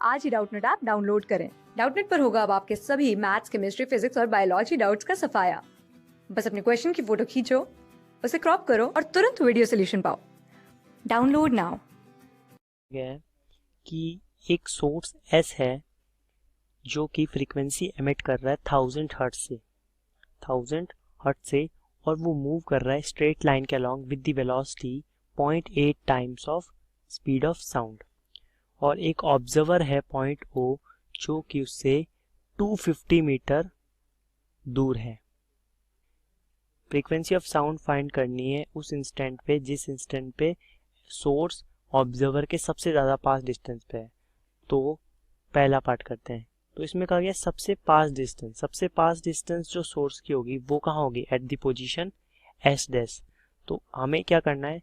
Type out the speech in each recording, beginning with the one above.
आज ही Doubtnut app download करें। Doubtnut पर होगा अब आपके सभी मैथ्स, केमिस्ट्री, फिजिक्स और बायोलॉजी डाउट्स का सफाया। बस अपने क्वेश्चन की फोटो खींचो, उसे क्रॉप करो और तुरंत वीडियो सोल्यूशन पाओ। Download now. है कि एक सोर्स एस है जो कि फ्रीक्वेंसी एमिट कर रहा है 1000 हर्ट्ज से और वो मूव कर रहा है स्ट्रेट लाइन के along with the velocity 0.8 times of speed of sound. और एक ऑब्जर्वर है पॉइंट ओ जो कि उससे 250 मीटर दूर है। फ्रीक्वेंसी ऑफ साउंड फाइंड करनी है उस इंस्टेंट पे जिस इंस्टेंट पे सोर्स ऑब्जर्वर के सबसे ज़्यादा पास डिस्टेंस पे है। तो पहला पार्ट करते हैं। तो इसमें कहा गया सबसे पास डिस्टेंस जो सोर्स की होगी वो कहाँ होगी, at the position S dash. तो हमें क्या करना है,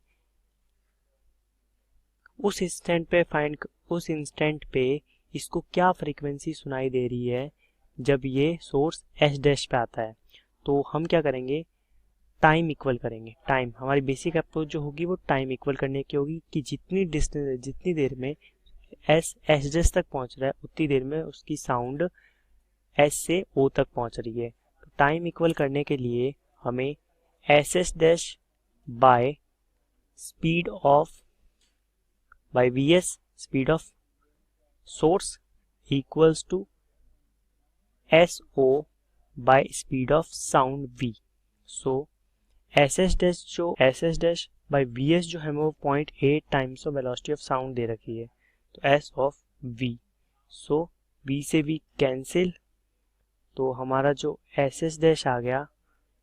उस इंस्टेंट पे इसको क्या फ्रीक्वेंसी सुनाई दे रही है जब ये सोर्स एस डैश पे आता है। तो हम क्या करेंगे, टाइम इक्वल करेंगे। टाइम हमारी बेसिक अप्रोच जो होगी वो टाइम इक्वल करने की होगी कि जितनी देर में एस डैश तक पहुंच रहा है उतनी देर में उसकी साउंड एस से ओ तक पहुंच रही है। तो टाइम इक्वल करने के लिए हमें S dash by speed of by V S speed of source equals to S O by speed of sound V. So S dash by V S जो है वो 0.8 times of velocity of sound दे रखी है। तो S of V, so V से V cancel, तो हमारा जो एस एस डैश आ गया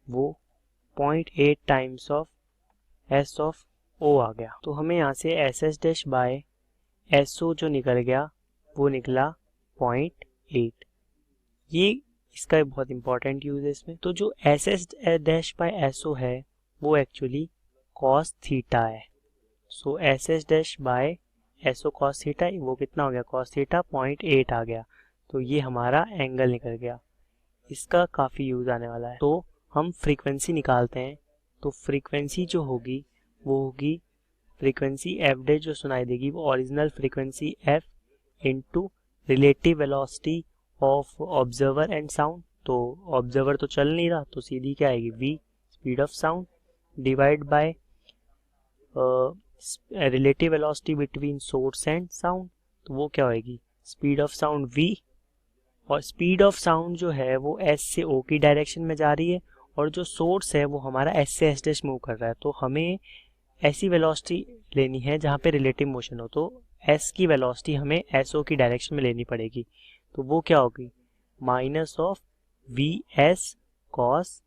वो 0.8 times of S of O आ गया। तो हमें यहाँ से S S dash by S O जो निकल गया वो निकला 0.8। ये इसका एक बहुत इंपॉर्टेंट यूज है इसमें। तो जो S S dash by S O है वो एक्चुअली कॉस थीटा है। So S S dash by S O cos theta, वो कितना हो गया, कॉस थीटा 0.8 आ गया। तो ये हमारा एंगल निकल गया। इसका काफ़ी यूज़ आने वाला है। तो हम फ्रीक्वेंसी निकालते हैं। तो फ्रीक्वेंसी जो होगी वो होगी फ्रीक्वेंसी एफ डैश जो सुनाई देगी वो original frequency F into relative velocity of observer and sound. तो ऑब्जर्वर तो चल नहीं रहा तो सीधी क्या आएगी, V speed of sound divide by relative velocity between source and sound. तो वो क्या होगी, स्पीड ऑफ साउंड वी, और स्पीड ऑफ साउंड जो है वो एस से ओ की डायरेक्शन में जा रही है और जो सोर्स है वो हमारा एस से एस डैश मूव कर रहा है। तो हमें ऐसी वेलोसिटी लेनी है जहाँ पे रिलेटिव मोशन हो। तो एस की वेलोसिटी हमें एस ओ की डायरेक्शन में लेनी पड़ेगी। तो वो क्या होगी, minus of V S cos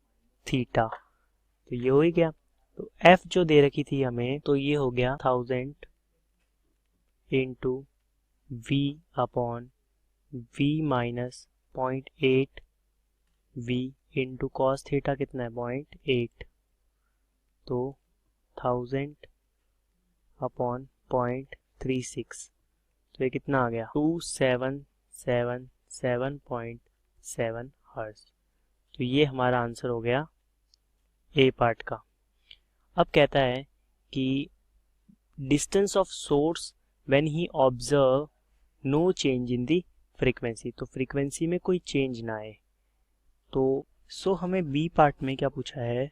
theta. तो ये हो ही गया। तो एफ जो दे रखी थी हमें तो ये हो गया 1000 into V upon v minus 0.8 v into cos theta कितना है 0.8। तो 1000 अपॉन 0.36, तो ये कितना आ गया 2777.7 हर्ट्ज। तो ये हमारा आंसर हो गया ए पार्ट का। अब कहता है कि distance of source when he observe no change in the frequency. तो फ्रीक्वेंसी में कोई चेंज ना आए। तो हमें बी पार्ट में क्या पूछा है,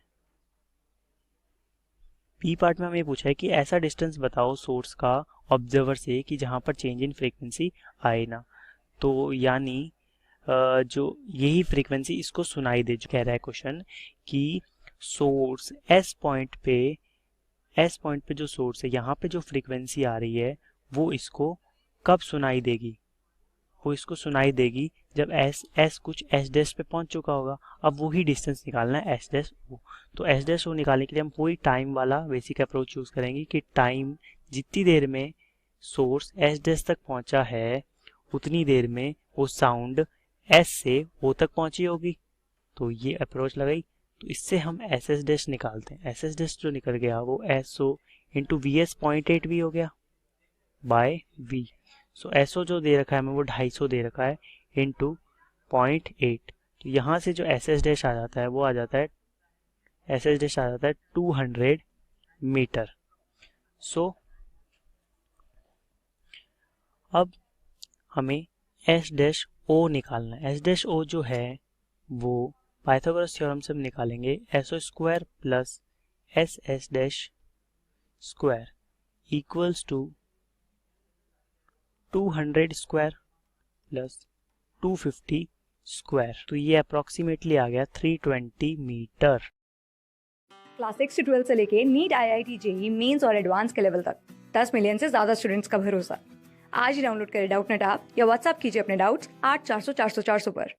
बी पार्ट में हमें पूछा है कि ऐसा डिस्टेंस बताओ सोर्स का ऑब्जर्वर से कि जहां पर चेंज इन फ्रीक्वेंसी आए ना। तो यानी जो यही फ्रीक्वेंसी इसको सुनाई दे, जो कह रहा है क्वेश्चन कि सोर्स एस पॉइंट पे जो सोर्स है यहाँ पे जो फ्रीक्वेंसी आ रही है वो इसको कब सुनाई देगी, वो इसको सुनाई देगी जब एस कुछ एस डैश पे पहुंच चुका होगा। अब वही डिस्टेंस निकालना है एस डैश ओ। तो एस डैश ओ निकालने के लिए हम वही टाइम वाला बेसिक अप्रोच यूज करेंगे कि टाइम जितनी देर में सोर्स एस डैश तक पहुंचा है उतनी देर में वो साउंड एस से ओ तक पहुंची होगी। तो ये अप्रोच लगाई। तो इससे हम एस एस डैश निकालते हैं। एस एस डैश जो निकल गया वो S O into V S 0.8 V हो गया बाय वी। सो एसओ जो दे रखा है हमें वो 250 दे रखा है इंटू 0.8। तो यहाँ से जो एस एस डैश आ जाता है वो आ जाता है, एस एस डैश आ जाता है 200 मीटर। सो अब हमें एस डैश ओ निकालना है। एस डैश ओ जो है वो पाइथागोरस थ्योरम से हम निकालेंगे SO square plus S dash square equals to 200 square plus 250 square. तो ये अप्रॉक्सीमेटली आ गया 320 मीटर। क्लास 6 से 12 से लेके नीट, IIT, JEE मेंस और एडवांस के लेवल तक 10 मिलियन से ज्यादा स्टूडेंट्स का भरोसा। आज ही डाउनलोड करें डाउटनेट ऐप या व्हाट्सएप कीजिए अपने डाउट्स 8400 400 400 पर।